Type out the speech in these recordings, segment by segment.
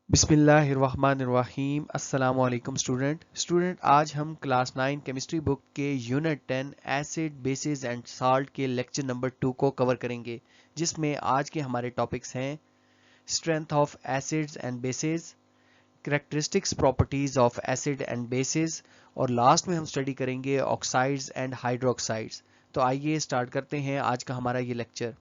बिस्मिल्लाहिर्रहमानिर्रहीम अस्सलाम वालेकुम स्टूडेंट आज हम क्लास 9 केमिस्ट्री बुक के unit 10 acid basis and salt के लेक्चर नंबर 2 को कवर करेंगे, जिसमें आज के हमारे टॉपिक्स हैं strength of acids and bases, characteristics properties of acid and bases और लास्ट में हम स्टडी करेंगे ऑक्साइड्स एंड हाइड्रोक्साइड्स। तो आइए स्टार्ट करते हैं आज का हमारा ये लेक्चर।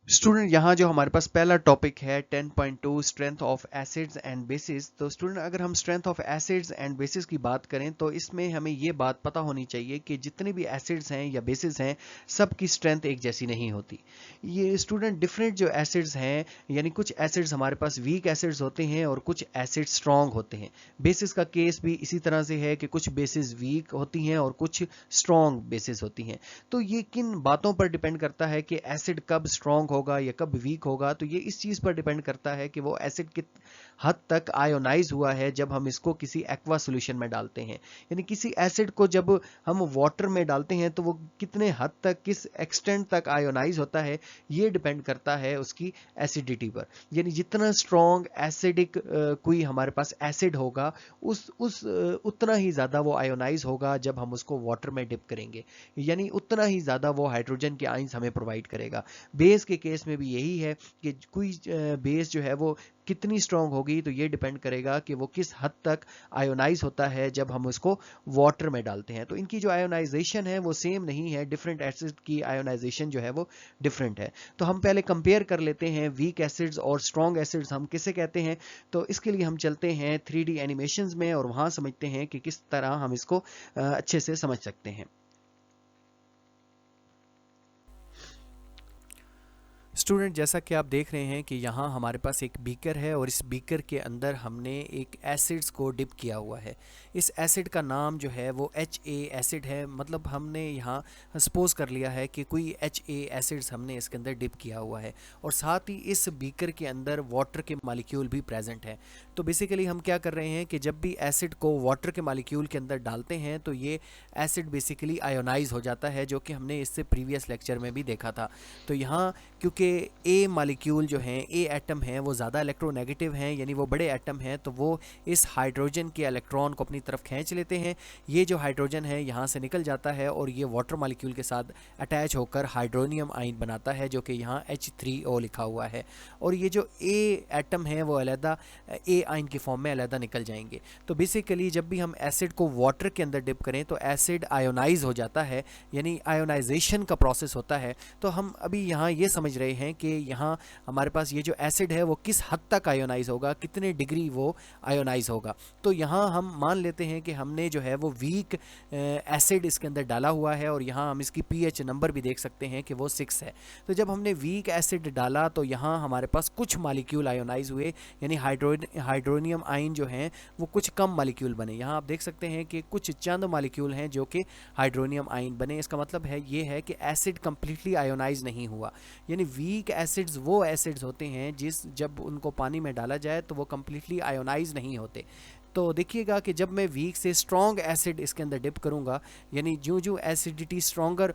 स्टूडेंट यहाँ जो हमारे पास पहला टॉपिक है 10.2 strength of acids and bases. तो स्टूडेंट अगर हम strength of acids and bases की बात करें तो इसमें हमें ये बात पता होनी चाहिए कि जितने भी एसिड्स हैं या बेसिस हैं सब की स्ट्रेंथ एक जैसी नहीं होती। ये स्टूडेंट डिफरेंट जो एसिड्स हैं, यानी कुछ एसिड्स हमारे पास वीक एसिड्स होते हैं और कुछ एसिड्स स्ट्रॉन्ग होते हैं। बेसिस का केस भी इसी तरह से है कि कुछ बेसिस वीक होती हैं और कुछ स्ट्रॉन्ग बेसिस होती हैं। तो ये किन बातों पर डिपेंड करता है कि एसिड कब स्ट्रॉन्ग होगा या कब वीक होगा, तो ये इस चीज पर डिपेंड करता है कि वो एसिड कित हद तक आयोनाइज हुआ है जब हम इसको किसी एक्वा सॉल्यूशन में डालते हैं। यानी किसी एसिड को जब हम वाटर में डालते हैं तो वो कितने हद तक, किस एक्सटेंट तक आयोनाइज होता है, ये डिपेंड करता है उसकी एसिडिटी पर। यानी जितना स्ट्रॉन्ग एसिडिक कोई हमारे पास एसिड होगा उतना ही ज्यादा वो आयोनाइज होगा जब हम उसको वाटर में डिप करेंगे, यानी उतना ही ज्यादा वो हाइड्रोजन के आयंस हमें प्रोवाइड करेगा। बेस के केस में भी यही है कि कोई बेस जो है वो कितनी स्ट्रांग होगी, तो ये डिपेंड करेगा कि वो किस हद तक आयोनाइज होता है जब हम उसको वाटर में डालते हैं। तो इनकी जो आयोनाइजेशन है वो सेम नहीं है, डिफरेंट एसिड की आयोनाइजेशन जो है वो डिफरेंट है। तो हम पहले कंपेयर कर लेते हैं वीक एसिड्स और स्ट्रॉन्ग एसिड्स हम किसे कहते हैं। तो इसके लिए हम चलते हैं 3D एनिमेशंस में और वहां समझते हैं कि किस तरह हम इसको अच्छे से समझ सकते हैं। स्टूडेंट जैसा कि आप देख रहे हैं कि यहाँ हमारे पास एक बीकर है और इस बीकर के अंदर हमने एक एसिड्स को डिप किया हुआ है। इस एसिड का नाम जो है वो HA एसिड है, मतलब हमने यहाँ सपोज कर लिया है कि कोई HA एसिड्स हमने इसके अंदर डिप किया हुआ है और साथ ही इस बीकर के अंदर वाटर के मॉलिक्यूल भी प्रेजेंट है। तो बेसिकली हम क्या कर रहे हैं कि जब भी एसिड को वाटर के मॉलिक्यूल के अंदर डालते हैं तो ये एसिड बेसिकली आयोनाइज हो जाता है, जो कि हमने इससे प्रीवियस लेक्चर में भी देखा था। तो यहाँ क्योंकि ए मालिक्यूल जो हैं, ए एटम हैं, वो ज़्यादा इलेक्ट्रोनेगेटिव हैं, यानी वो बड़े एटम हैं, तो वो इस हाइड्रोजन के इलेक्ट्रॉन को अपनी तरफ खींच लेते हैं। ये जो हाइड्रोजन है यहाँ से निकल जाता है और ये वाटर मालिक्यूल के साथ अटैच होकर हाइड्रोनियम आयन बनाता है, जो कि यहाँ H3O लिखा हुआ है। और ये जो ए एटम है वो अलहदा ए आयन की फॉर्म में अलहदा निकल जाएंगे। तो बेसिकली जब भी हम एसिड को वाटर के अंदर डिप करें तो एसिड आयोनाइज हो जाता है, यानी आयोनाइजेशन का प्रोसेस होता है। तो हम अभी यहाँ ये समझ रहे हैं कि यहाँ हमारे पास ये जो एसिड है वो किस हद तक आयोनाइज होगा, कितने डिग्री वो आयोनाइज होगा। तो यहाँ हम मान लेते हैं कि हमने जो है वो वीक एसिड इसके अंदर डाला हुआ है और यहाँ हम इसकी pH नंबर भी देख सकते हैं कि वो 6 है। तो जब हमने वीक एसिड डाला तो यहाँ हमारे पास कुछ मालिक्यूल आयोनाइज हुए, यानी हाइड्रोनियम आयन जो हैं वो कुछ कम मालिक्यूल बने। यहाँ आप देख सकते हैं कि कुछ चंद मालिक्यूल हैं जो कि हाइड्रोनियम आयन बने। इसका मतलब है ये है कि एसिड कंप्लीटली आयोनाइज नहीं हुआ। यानी वीक एसिड्स वो एसिड्स होते हैं जब उनको पानी में डाला जाए तो वो कंप्लीटली आयोनाइज नहीं होते। तो देखिएगा कि जब मैं वीक से स्ट्रॉन्ग एसिड इसके अंदर डिप करूँगा, यानी जो जो एसिडिटी स्ट्रॉन्गर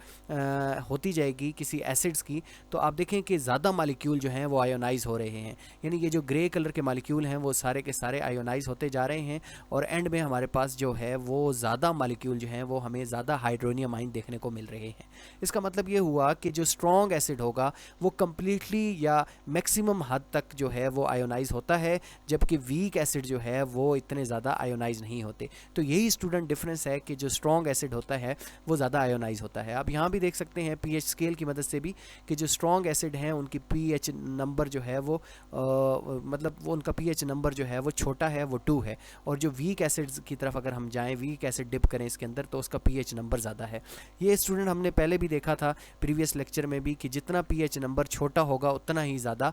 होती जाएगी किसी एसिड्स की, तो आप देखें कि ज़्यादा मालिक्यूल जो हैं वो आयोनाइज हो रहे हैं। यानी ये जो ग्रे कलर के मालिक्यूल हैं वो सारे के सारे आयोनाइज होते जा रहे हैं और एंड में हमारे पास जो है वो ज़्यादा मालिक्यूल जो हैं वो हमें ज़्यादा हाइड्रोनियम आयन देखने को मिल रहे हैं। इसका मतलब ये हुआ कि जो स्ट्रॉन्ग एसिड होगा वो कम्प्लीटली या मैक्सिमम हद तक जो है वो आयोनाइज होता है, जबकि वीक एसिड जो है वो इतने ज़्यादा आयोनाइज नहीं होते। तो यही स्टूडेंट डिफरेंस है कि जो स्ट्रॉन्ग एसिड होता है वो ज़्यादा आयोनाइज होता है। आप यहाँ भी देख सकते हैं pH स्केल की मदद से भी कि जो स्ट्रॉन्ग एसिड हैं उनकी pH नंबर जो है वो मतलब वो उनका pH नंबर जो है वो छोटा है, वो 2 है। और जो वीक एसिड्स की तरफ अगर हम जाएँ, वीक एसिड डिप करें इसके अंदर, तो उसका pH नंबर ज़्यादा है। ये स्टूडेंट हमने पहले भी देखा था प्रीवियस लेक्चर में भी कि जितना pH नंबर छोटा होगा उतना ही ज़्यादा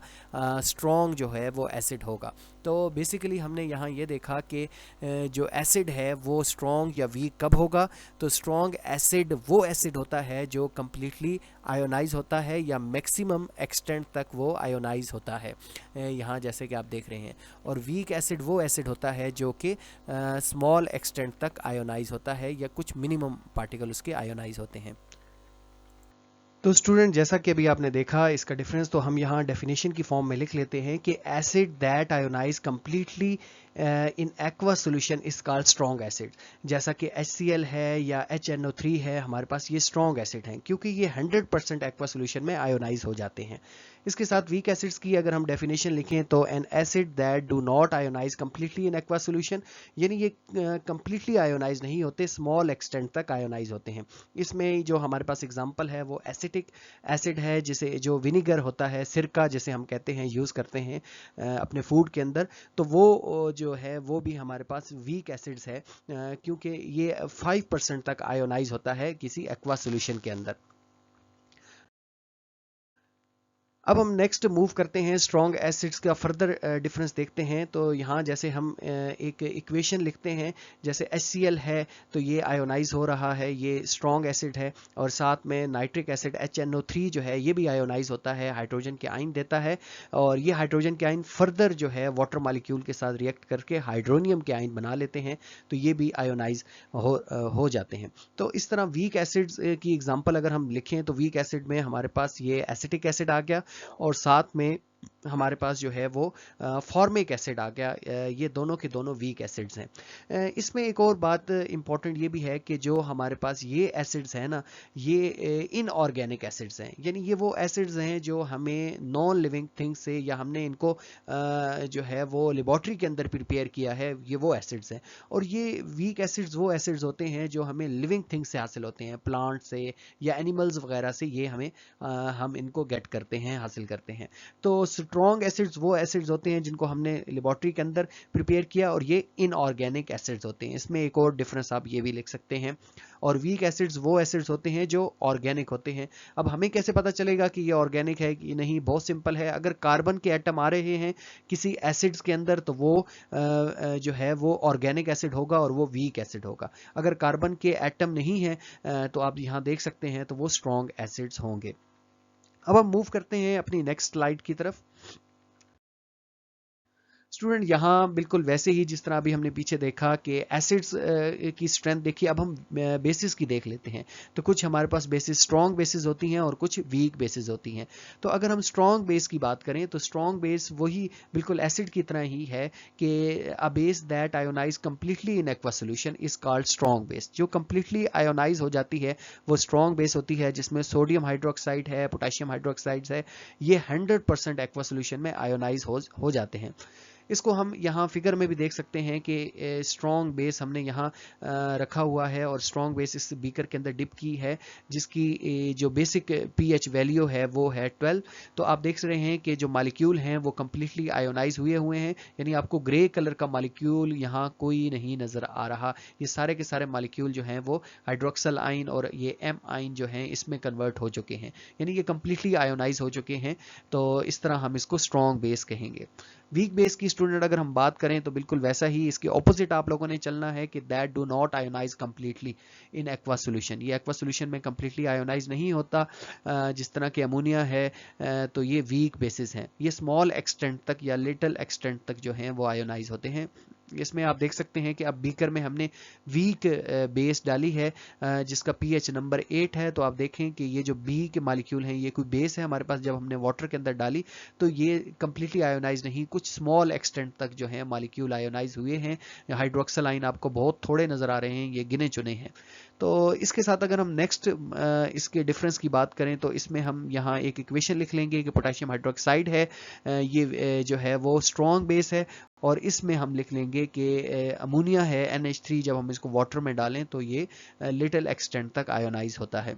स्ट्रॉन्ग जो है वो एसिड होगा। तो बेसिकली हमने यहाँ ये देखा कि जो एसिड है वो स्ट्रॉन्ग या वीक कब होगा। तो स्ट्रॉन्ग एसिड वो एसिड होता है जो कम्प्लीटली आयोनाइज होता है या मैक्सिमम एक्सटेंट तक वो आयोनाइज होता है, यहाँ जैसे कि आप देख रहे हैं। और वीक एसिड वो एसिड होता है जो कि स्मॉल एक्सटेंट तक आयोनाइज होता है या कुछ मिनिमम पार्टिकल उसके आयोनाइज होते हैं। तो स्टूडेंट जैसा कि अभी आपने देखा इसका डिफरेंस, तो हम यहाँ डेफिनेशन की फॉर्म में लिख लेते हैं कि acid that ionize completely in aqua solution is called strong acid. जैसा कि HCl है या HNO3 है, हमारे पास ये स्ट्रॉन्ग एसिड हैं क्योंकि ये 100% एक्वा सोल्यूशन में आयोनाइज हो जाते हैं। इसके साथ वीक एसिड्स की अगर हम डेफिनेशन लिखें तो an acid that do not ionize completely in aqua solution, यानी ये कम्प्लीटली आयोनाइज नहीं होते, स्मॉल एक्सटेंट तक आयोनाइज होते हैं। इसमें जो हमारे पास एग्जांपल है वो एसिटिक एसिड है, जिसे जो विनीगर होता है, सिरका जिसे हम कहते हैं, यूज़ करते हैं अपने फूड के अंदर, तो वो जो है वो भी हमारे पास वीक एसिड्स है क्योंकि ये 5% तक आयोनाइज होता है किसी एक्वा सोल्यूशन के अंदर। अब हम नेक्स्ट मूव करते हैं, स्ट्रॉन्ग एसिड्स का फर्दर डिफरेंस देखते हैं। तो यहाँ जैसे हम एक इक्वेशन लिखते हैं, जैसे HCl है तो ये आयोनाइज हो रहा है, ये स्ट्रॉन्ग एसिड है, और साथ में नाइट्रिक एसिड HNO3 जो है ये भी आयोनाइज होता है, हाइड्रोजन के आयन देता है, और ये हाइड्रोजन के आयन फर्दर जो है वाटर मॉलिक्यूल के साथ रिएक्ट करके हाइड्रोनियम के आयन बना लेते हैं, तो ये भी आयोनाइज हो जाते हैं। तो इस तरह वीक एसिड्स की एग्जांपल अगर हम लिखें तो वीक एसिड में हमारे पास ये एसिटिक एसिड आ गया, और साथ में हमारे पास जो है वो फॉर्मिक एसिड आ गया। ये दोनों के दोनों वीक एसिड्स हैं। इसमें एक और बात इंपॉर्टेंट ये भी है कि जो हमारे पास ये एसिड्स हैं ना, ये इनऑर्गेनिक एसिड्स हैं, यानी ये वो एसिड्स हैं जो हमें नॉन लिविंग थिंग्स से, या हमने इनको जो है वो लेबॉर्ट्री के अंदर प्रिपेयर किया है, ये वो एसिड्स हैं। और ये वीक एसिड्स वो एसिड्स होते हैं जो हमें लिविंग थिंग्स से हासिल होते हैं, प्लांट से या एनिमल्स वगैरह से, ये हमें हम इनको गेट करते हैं, हासिल करते हैं। तो स्ट्रॉन्ग एसिड्स वो एसिड्स होते हैं जिनको हमने लेबॉर्ट्री के अंदर प्रिपेयर किया, और ये इनऑर्गेनिक एसिड्स होते हैं। इसमें एक और डिफरेंस आप ये भी लिख सकते हैं। और वीक एसिड्स वो एसिड्स होते हैं जो ऑर्गेनिक होते हैं। अब हमें कैसे पता चलेगा कि ये ऑर्गेनिक है कि नहीं? बहुत सिंपल है, अगर कार्बन के एटम आ रहे हैं किसी एसिड्स के अंदर तो वो जो है वो ऑर्गेनिक एसिड होगा और वो वीक एसिड होगा। अगर कार्बन के एटम नहीं है तो आप यहाँ देख सकते हैं तो वो स्ट्रॉन्ग एसिड्स होंगे। अब हम मूव करते हैं अपनी नेक्स्ट स्लाइड की तरफ। स्टूडेंट यहाँ बिल्कुल वैसे ही जिस तरह अभी हमने पीछे देखा कि एसिड्स की स्ट्रेंथ देखी, अब हम बेसिस की देख लेते हैं। तो कुछ हमारे पास बेसिस स्ट्रॉन्ग बेसिस होती हैं और कुछ वीक बेसिस होती हैं। तो अगर हम स्ट्रॉन्ग बेस की बात करें तो स्ट्रॉन्ग बेस वही बिल्कुल एसिड की तरह ही है कि a base that ionize completely in aqua solution is called strong base. जो कम्प्लीटली आयोनाइज हो जाती है वो स्ट्रॉन्ग बेस होती है, जिसमें सोडियम हाइड्रोक्साइड है, पोटेशियम हाइड्रोक्साइड है, ये 100% एक्वा सोल्यूशन में आयोनाइज हो जाते हैं। इसको हम यहाँ फिगर में भी देख सकते हैं कि स्ट्रॉन्ग बेस हमने यहाँ रखा हुआ है, और स्ट्रॉन्ग बेस इस बीकर के अंदर डिप की है, जिसकी जो बेसिक pH वैल्यू है वो है 12। तो आप देख रहे हैं कि जो मॉलिक्यूल हैं वो कम्प्लीटली आयोनाइज हुए हैं, यानी आपको ग्रे कलर का मॉलिक्यूल यहाँ कोई नहीं नज़र आ रहा। ये सारे के सारे मॉलिक्यूल जो हैं वो हाइड्रोक्सल आइन और ये M आइन जो हैं इसमें कन्वर्ट हो चुके हैं, यानी ये कम्प्लीटली आयोनाइज हो चुके हैं। तो इस तरह हम इसको स्ट्रॉन्ग बेस कहेंगे। वीक बेस की स्टूडेंट अगर हम बात करें तो बिल्कुल वैसा ही, इसके ऑपोजिट आप लोगों ने चलना है कि that do not ionize completely in aqua solution. ये एक्वा सोल्यूशन में कम्प्लीटली आयोनाइज नहीं होता, जिस तरह के अमोनिया है, तो ये वीक बेसिस हैं। ये स्मॉल एक्सटेंट तक या लिटिल एक्सटेंट तक जो हैं वो आयोनाइज होते हैं। इसमें आप देख सकते हैं कि अब बीकर में हमने वीक बेस डाली है जिसका pH नंबर 8 है। तो आप देखें कि ये जो बी के मॉलिक्यूल हैं ये कोई बेस है हमारे पास, जब हमने वाटर के अंदर डाली तो ये कम्प्लीटली आयोनाइज नहीं, कुछ स्मॉल एक्सटेंट तक जो है मॉलिक्यूल आयोनाइज हुए हैं। हाइड्रोक्सल आइन आपको बहुत थोड़े नज़र आ रहे हैं, ये गिने चुने हैं। तो इसके साथ अगर हम नेक्स्ट इसके डिफरेंस की बात करें तो इसमें हम यहाँ एक इक्वेशन लिख लेंगे कि पोटेशियम हाइड्रोक्साइड है, ये जो है वो स्ट्रॉन्ग बेस है, और इसमें हम लिख लेंगे कि अमोनिया है NH3, जब हम इसको वाटर में डालें तो ये लिटिल एक्सटेंट तक आयोनाइज होता है।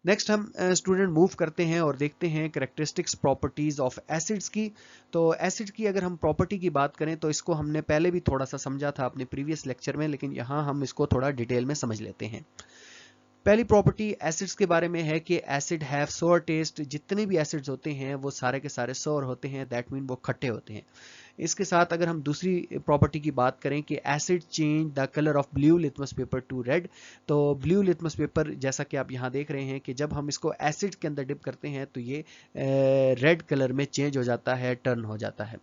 नेक्स्ट हम स्टूडेंट मूव करते हैं और देखते हैं कैरेक्टरिस्टिक्स प्रॉपर्टीज ऑफ एसिड्स की। तो एसिड की अगर हम प्रॉपर्टी की बात करें तो इसको हमने पहले भी थोड़ा सा समझा था अपने प्रीवियस लेक्चर में, लेकिन यहाँ हम इसको थोड़ा डिटेल में समझ लेते हैं। पहली प्रॉपर्टी एसिड्स के बारे में है कि एसिड हैव सोर टेस्ट। जितने भी एसिड्स होते हैं वो सारे के सारे सोर होते हैं, दैट मीन वो खट्टे होते हैं। इसके साथ अगर हम दूसरी प्रॉपर्टी की बात करें कि acid change the colour of blue litmus paper two red. तो ब्लू लिटमस पेपर जैसा कि आप यहाँ देख रहे हैं कि जब हम इसको एसिड के अंदर डिप करते हैं तो ये रेड कलर में चेंज हो जाता है, टर्न हो जाता है।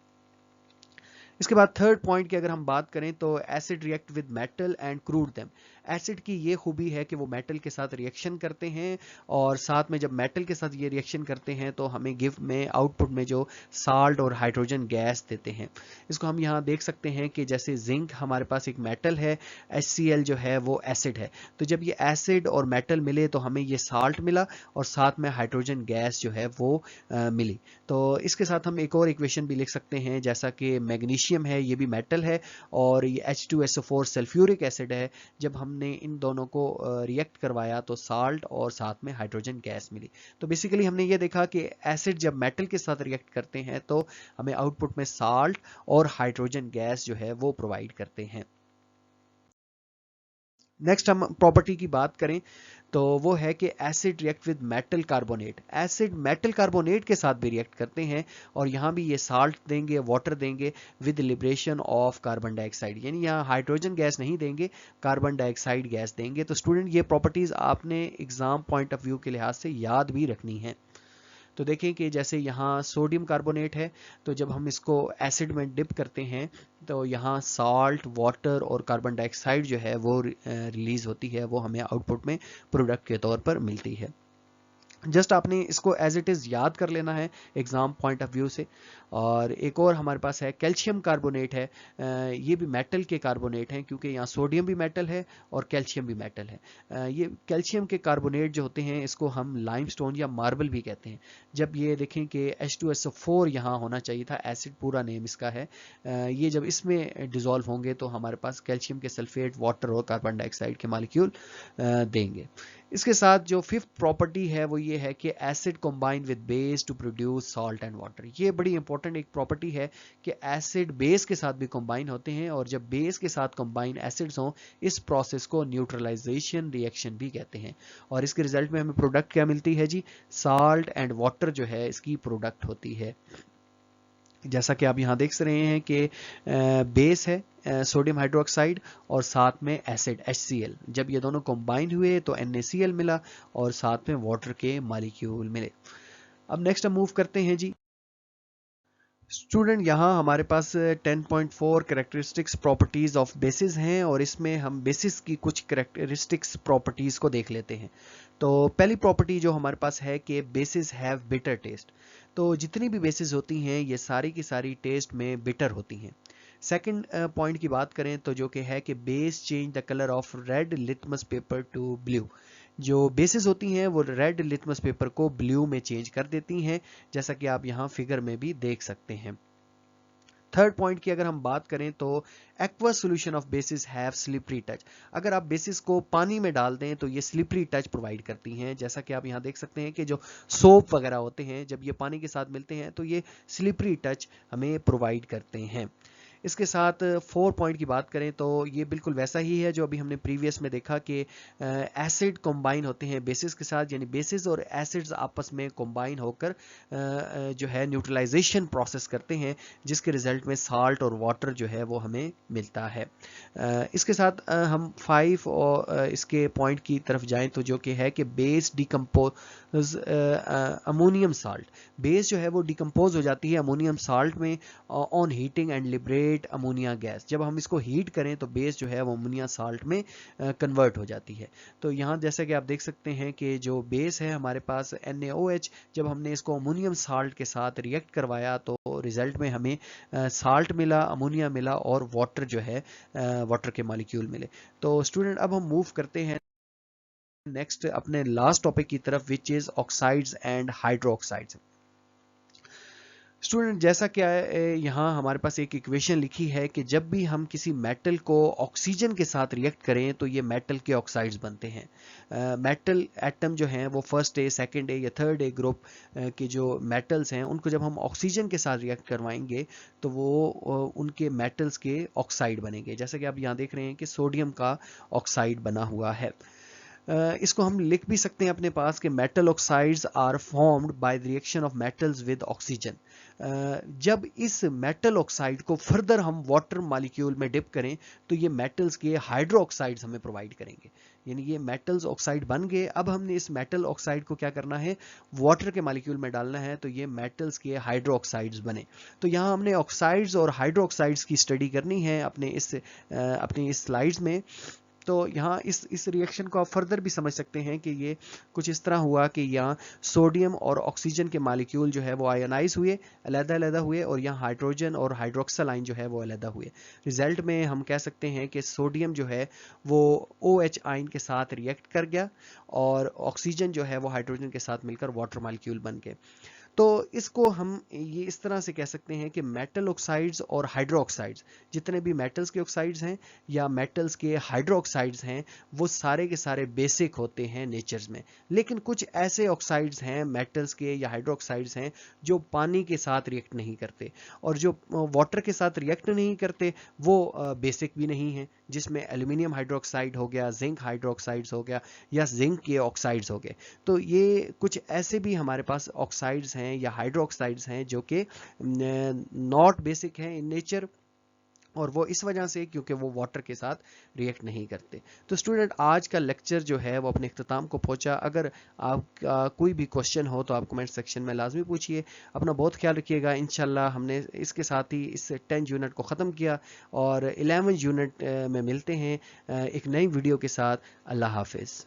इसके बाद थर्ड पॉइंट की अगर हम बात करें तो acid react with metal and crude them. Acid की ये खूबी है कि वो मेटल के साथ रिएक्शन करते हैं, और साथ में जब मेटल के साथ ये रिएक्शन करते हैं तो हमें गिव में आउटपुट में जो साल्ट और हाइड्रोजन गैस देते हैं। इसको हम यहाँ देख सकते हैं कि जैसे जिंक हमारे पास एक मेटल है, HCl जो है वो एसिड है, तो जब ये एसिड और मेटल मिले तो हमें ये साल्ट मिला और साथ में हाइड्रोजन गैस जो है वो मिली। तो इसके साथ हम एक और इक्वेशन भी लिख सकते हैं, जैसा कि मैग्नीशियम है, ये भी मेटल है, और ये H2SO4 सल्फ्यूरिक एसिड है, जब हमने इन दोनों को रिएक्ट करवाया तो साल्ट और साथ में हाइड्रोजन गैस मिली। तो बेसिकली हमने ये देखा कि एसिड जब मेटल के साथ रिएक्ट करते हैं तो हमें आउटपुट में साल्ट और हाइड्रोजन गैस जो है वो प्रोवाइड करते हैं। नेक्स्ट हम प्रॉपर्टी की बात करें तो वो है कि acid react with metal carbonate. Acid metal carbonate के साथ भी रिएक्ट करते हैं, और यहाँ भी ये साल्ट देंगे, वाटर देंगे with liberation of carbon dioxide, यानी यहाँ हाइड्रोजन गैस नहीं देंगे, कार्बन डाइऑक्साइड गैस देंगे। तो स्टूडेंट ये प्रॉपर्टीज आपने एग्जाम पॉइंट ऑफ व्यू के लिहाज से याद भी रखनी है। तो देखें कि जैसे यहाँ सोडियम कार्बोनेट है, तो जब हम इसको एसिड में डिप करते हैं तो यहाँ साल्ट, वाटर और कार्बन डाइऑक्साइड जो है वो रिलीज होती है, वो हमें आउटपुट में प्रोडक्ट के तौर पर मिलती है। जस्ट आपने इसको एज इट इज़ याद कर लेना है एग्जाम पॉइंट ऑफ व्यू से। और एक और हमारे पास है कैल्शियम कार्बोनेट है, ये भी मेटल के कार्बोनेट हैं, क्योंकि यहाँ सोडियम भी मेटल है और कैल्शियम भी मेटल है। ये कैल्शियम के कार्बोनेट जो होते हैं इसको हम लाइमस्टोन या मार्बल भी कहते हैं। जब ये देखें कि H2SO4 यहाँ होना चाहिए था, एसिड पूरा नेम इसका है, ये जब इसमें डिजोल्व होंगे तो हमारे पास कैल्शियम के सल्फेट, वाटर और कार्बन डाइऑक्साइड के मॉलिक्यूल देंगे। इसके साथ जो फिफ्थ प्रॉपर्टी है वो ये है कि acid combine with base to produce salt and water. ये बड़ी इंपॉर्टेंट एक प्रॉपर्टी है कि एसिड बेस के साथ भी कंबाइन होते हैं, और जब बेस के साथ कंबाइन एसिड्स हों इस प्रोसेस को न्यूट्रलाइजेशन रिएक्शन भी कहते हैं, और इसके रिजल्ट में हमें प्रोडक्ट क्या मिलती है जी, साल्ट एंड वाटर जो है इसकी प्रोडक्ट होती है। जैसा कि आप यहाँ देख रहे हैं कि बेस है सोडियम हाइड्रोक्साइड और साथ में एसिड HCl, जब ये दोनों कंबाइन हुए तो NaCl मिला और साथ में वाटर के मॉलिक्यूल मिले। अब नेक्स्ट हम मूव करते हैं जी। स्टूडेंट यहाँ हमारे पास 10.4 कैरेक्टरिस्टिक्स प्रॉपर्टीज ऑफ बेसिस हैं, और इसमें हम बेसिस की कुछ कैरेक्टरिस्टिक्स प्रॉपर्टीज को देख लेते हैं। तो पहली प्रॉपर्टी जो हमारे पास है कि बेसिस हैव बिटर टेस्ट। तो जितनी भी बेसिस होती हैं ये सारी की सारी टेस्ट में बिटर होती हैं। सेकंड पॉइंट की बात करें तो जो कि है कि base change the colour of red litmus paper two blue. जो बेसिस होती हैं वो रेड लिटमस पेपर को ब्लू में चेंज कर देती हैं, जैसा कि आप यहाँ फिगर में भी देख सकते हैं। थर्ड पॉइंट की अगर हम बात करें तो aqueous solution of basis have slippery touch. अगर आप बेसिस को पानी में डाल दें तो ये स्लिपरी टच प्रोवाइड करती हैं, जैसा कि आप यहाँ देख सकते हैं कि जो सोप वगैरह होते हैं जब ये पानी के साथ मिलते हैं तो ये स्लिपरी टच हमें प्रोवाइड करते हैं। इसके साथ 4 पॉइंट की बात करें तो ये बिल्कुल वैसा ही है जो अभी हमने प्रीवियस में देखा कि एसिड कंबाइन होते हैं बेसिस के साथ, यानी बेसिस और एसिड्स आपस में कंबाइन होकर जो है न्यूट्रलाइजेशन प्रोसेस करते हैं, जिसके रिजल्ट में साल्ट और वाटर जो है वो हमें मिलता है। इसके साथ हम 5 और इसके पॉइंट की तरफ जाएं तो जो कि है कि base decompose ammonium salt. Base जो है वो डिकम्पोज हो जाती है अमोनियम साल्ट में on heating and liberate ammonia gas. जब हम इसको हीट करें तो बेस जो है वो अमोनिया साल्ट में कन्वर्ट हो जाती है। तो यहाँ जैसे कि आप देख सकते हैं कि जो बेस है हमारे पास NaOH, जब हमने इसको अमोनियम साल्ट के साथ रिएक्ट करवाया तो रिजल्ट में हमें साल्ट मिला, अमोनिया मिला और वाटर जो है वाटर के मॉलिक्यूल मिले। तो स्टूडेंट अब हम मूव करते हैं नेक्स्ट अपने लास्ट टॉपिक की तरफ, which is oxides and hydroxides. Student जैसा कि यहाँ हमारे पास एक इक्वेशन लिखी है कि जब भी हम किसी मेटल को ऑक्सीजन के साथ रिएक्ट करें तो ये मेटल के ऑक्साइड्स बनते हैं। मेटल एटम जो हैं वो फर्स्ट ए, सेकंड ए या थर्ड ए ग्रुप के जो मेटल्स हैं उनको जब हम ऑक्सीजन के साथ रिएक्ट करवाएंगे तो वो उनके मेटल्स के ऑक्साइड बनेंगे, जैसा कि आप यहाँ देख रहे हैं कि सोडियम का ऑक्साइड बना हुआ है। इसको हम लिख भी सकते हैं अपने पास कि metal oxides are formed by the reaction of metals with oxygen. जब इस मेटल ऑक्साइड को फर्दर हम वाटर मॉलिक्यूल में डिप करें तो ये मेटल्स के हाइड्रो ऑक्साइड्स हमें प्रोवाइड करेंगे, यानी ये मेटल्स ऑक्साइड बन गए। अब हमने इस मेटल ऑक्साइड को क्या करना है, वाटर के मॉलिक्यूल में डालना है, तो ये मेटल्स के हाइड्रो ऑक्साइड्स बने। तो यहाँ हमने ऑक्साइड्स और हाइड्रो ऑक्साइड्स की स्टडी करनी है अपने इस स्लाइड्स में। तो यहाँ इस रिएक्शन को आप फर्दर भी समझ सकते हैं कि ये कुछ इस तरह हुआ कि यहाँ सोडियम और ऑक्सीजन के मालिक्यूल जो है वो आयनाइज हुए, अलग-अलग हुए, और यहाँ हाइड्रोजन और हाइड्रोक्सल आयन जो है वो अलग हुए। रिजल्ट में हम कह सकते हैं कि सोडियम जो है वो OH आयन के साथ रिएक्ट कर गया, और ऑक्सीजन जो है वो हाइड्रोजन के साथ मिलकर वाटर मालिक्यूल बन गए। तो इसको हम ये इस तरह से कह सकते हैं कि मेटल ऑक्साइड्स और हाइड्रो ऑक्साइड्स, जितने भी मेटल्स के ऑक्साइड्स हैं या मेटल्स के हाइड्रो ऑक्साइड्स हैं, वो सारे के सारे बेसिक होते हैं नेचर्स में। लेकिन कुछ ऐसे ऑक्साइड्स हैं मेटल्स के या हाइड्रो ऑक्साइड्स हैं जो पानी के साथ रिएक्ट नहीं करते, और जो वाटर के साथ रिएक्ट नहीं करते वो बेसिक भी नहीं है, जिसमें एल्यूमिनियम हाइड्रोक्साइड हो गया, जिंक हाइड्रोक्साइड्स हो गया, या जिंक के ऑक्साइड्स हो गए। तो ये कुछ ऐसे भी हमारे पास ऑक्साइड्स हैं या हाइड्रोक्साइड्स हैं जो कि नॉट बेसिक हैं इन नेचर, और वो इस वजह से क्योंकि वो वाटर के साथ रिएक्ट नहीं करते। तो स्टूडेंट, आज का लेक्चर जो है वो अपने इख्तिताम को पहुंचा। अगर आप कोई भी क्वेश्चन हो तो आप कमेंट सेक्शन में लाजमी पूछिए। अपना बहुत ख्याल रखिएगा। इंशाल्लाह हमने इसके साथ ही इस 10 यूनिट को ख़त्म किया, और 11 यूनिट में मिलते हैं एक नई वीडियो के साथ। अल्लाह हाफिज़।